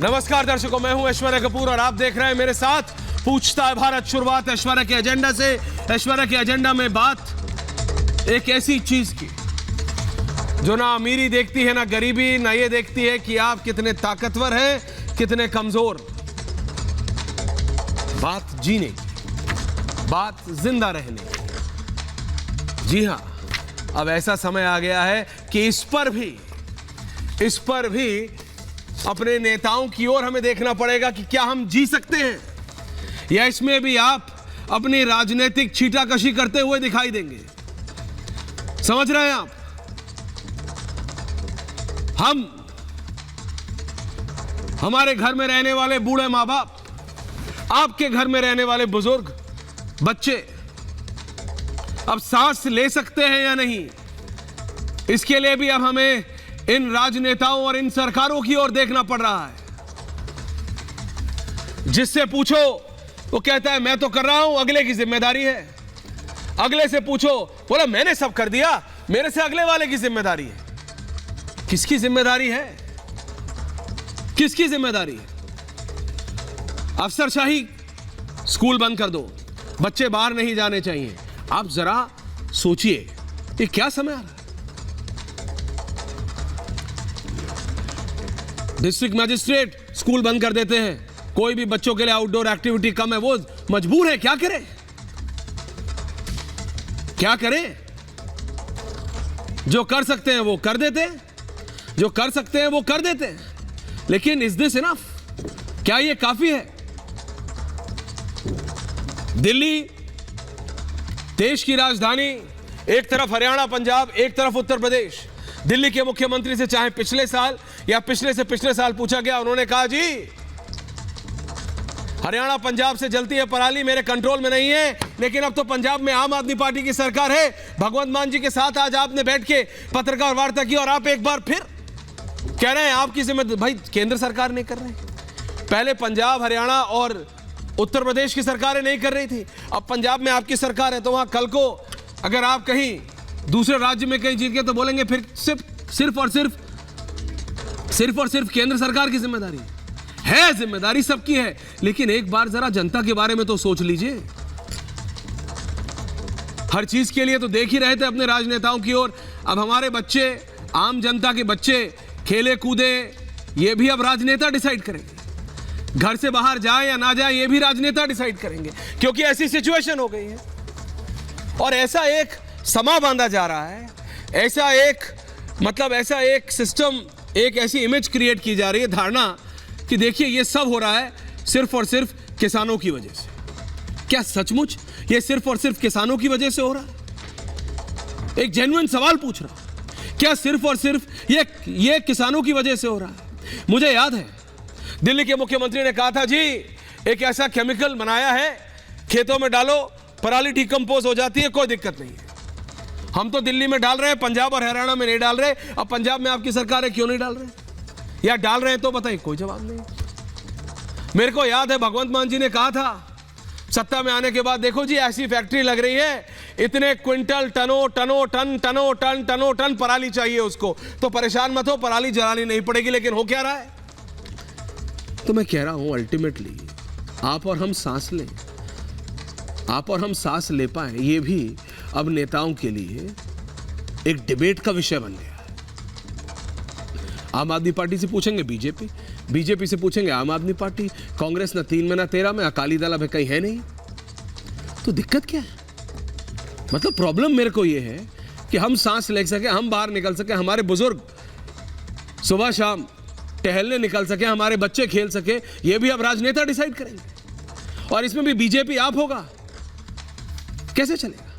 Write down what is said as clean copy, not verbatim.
नमस्कार दर्शकों, मैं हूं ऐश्वर्या कपूर और आप देख रहे हैं मेरे साथ पूछता है भारत। शुरुआत ऐश्वर्या के एजेंडा से। ऐश्वर्या के एजेंडा में बात एक ऐसी चीज की जो ना अमीरी देखती है ना गरीबी, ना ये देखती है कि आप कितने ताकतवर हैं, कितने कमजोर। बात जीने की, बात जिंदा रहने की। जी हां, अब ऐसा समय आ गया है कि इस पर भी अपने नेताओं की ओर हमें देखना पड़ेगा कि क्या हम जी सकते हैं, या इसमें भी आप अपनी राजनीतिक छींटाकशी करते हुए दिखाई देंगे। समझ रहे हैं आप? हमारे घर में रहने वाले बूढ़े मां बाप, आपके घर में रहने वाले बुजुर्ग, बच्चे अब सांस ले सकते हैं या नहीं, इसके लिए भी अब हमें इन राजनेताओं और इन सरकारों की ओर देखना पड़ रहा है। जिससे पूछो वो कहता है मैं तो कर रहा हूं, अगले की जिम्मेदारी है। अगले से पूछो, बोला मैंने सब कर दिया, मेरे से अगले वाले की जिम्मेदारी है। किसकी जिम्मेदारी है? किसकी जिम्मेदारी है? अफसरशाही, स्कूल बंद कर दो, बच्चे बाहर नहीं जाने चाहिए। आप जरा सोचिए ये क्या समय आ रहा है। डिस्ट्रिक्ट मजिस्ट्रेट स्कूल बंद कर देते हैं, कोई भी बच्चों के लिए आउटडोर एक्टिविटी कम है, वो मजबूर है। क्या करें? क्या करें? जो कर सकते हैं वो कर देते हैं, जो कर सकते हैं वो कर देते हैं। लेकिन इज दिस इनफ? क्या ये काफी है? दिल्ली देश की राजधानी, एक तरफ हरियाणा पंजाब, एक तरफ उत्तर प्रदेश। दिल्ली के मुख्यमंत्री से चाहे पिछले साल या पिछले से पिछले साल पूछा गया, उन्होंने कहा जी हरियाणा पंजाब से जलती है पराली, मेरे कंट्रोल में नहीं है। लेकिन अब तो पंजाब में आम आदमी पार्टी की सरकार है। भगवंत मान जी के साथ आज आपने बैठ के पत्रकार वार्ता की और आप एक बार फिर कह रहे हैं आपकी जिम्मेदारी। भाई केंद्र सरकार नहीं कर रही, पहले पंजाब, हरियाणा और उत्तर प्रदेश की सरकारें नहीं कर रही थी, अब पंजाब में आपकी सरकार है। तो वहां कल को अगर आप कहीं दूसरे राज्य में कहीं जीत गए तो बोलेंगे फिर सिर्फ और सिर्फ केंद्र सरकार की जिम्मेदारी है। जिम्मेदारी सबकी है, लेकिन एक बार जरा जनता के बारे में तो सोच लीजिए। हर चीज के लिए तो देख ही रहे थे अपने राजनेताओं की ओर। अब हमारे बच्चे, आम जनता के बच्चे खेले कूदे, ये भी अब राजनेता डिसाइड करेंगे। घर से बाहर जाए या ना जाए, ये भी राजनेता डिसाइड करेंगे, क्योंकि ऐसी सिचुएशन हो गई है। और ऐसा एक समा बांधा जा रहा है, ऐसा एक सिस्टम, एक ऐसी इमेज क्रिएट की जा रही है, धारणा कि देखिए ये सब हो रहा है सिर्फ और सिर्फ किसानों की वजह से। क्या सचमुच ये सिर्फ और सिर्फ किसानों की वजह से हो रहा है? एक जेन्युइन सवाल पूछ रहा हूं, क्या सिर्फ और सिर्फ ये किसानों की वजह से हो रहा है? मुझे याद है दिल्ली के मुख्यमंत्री ने कहा था जी एक ऐसा केमिकल बनाया है, खेतों में डालो, पराली डिकम्पोज हो जाती है, कोई दिक्कत नहीं है। हम तो दिल्ली में डाल रहे हैं, पंजाब और हरियाणा में नहीं डाल रहे। अब पंजाब में आपकी सरकार है, क्यों नहीं डाल रहे? या डाल रहे हैं तो बताइए, कोई जवाब नहीं। मेरे को याद है भगवंत मान जी ने कहा था सत्ता में आने के बाद, देखो जी ऐसी फैक्ट्री लग रही है, इतने क्विंटल टनो टन पराली चाहिए उसको, तो परेशान मत हो, पराली जलानी नहीं पड़ेगी। लेकिन हो क्या रहा है? तो मैं कह रहा हूं अल्टीमेटली आप और हम सांस ले पाए, ये भी अब नेताओं के लिए एक डिबेट का विषय बन गया है। आम आदमी पार्टी से पूछेंगे बीजेपी से पूछेंगे आम आदमी पार्टी, कांग्रेस ना 3 में ना 13 में, अकाली दल अब कहीं है नहीं। तो दिक्कत क्या है? मतलब प्रॉब्लम मेरे को ये है कि हम सांस ले सके, हम बाहर निकल सके, हमारे बुजुर्ग सुबह शाम टहलने निकल सके, हमारे बच्चे खेल सके, ये भी अब राजनेता डिसाइड करेंगे। और इसमें भी बीजेपी आप होगा, कैसे चलेगा?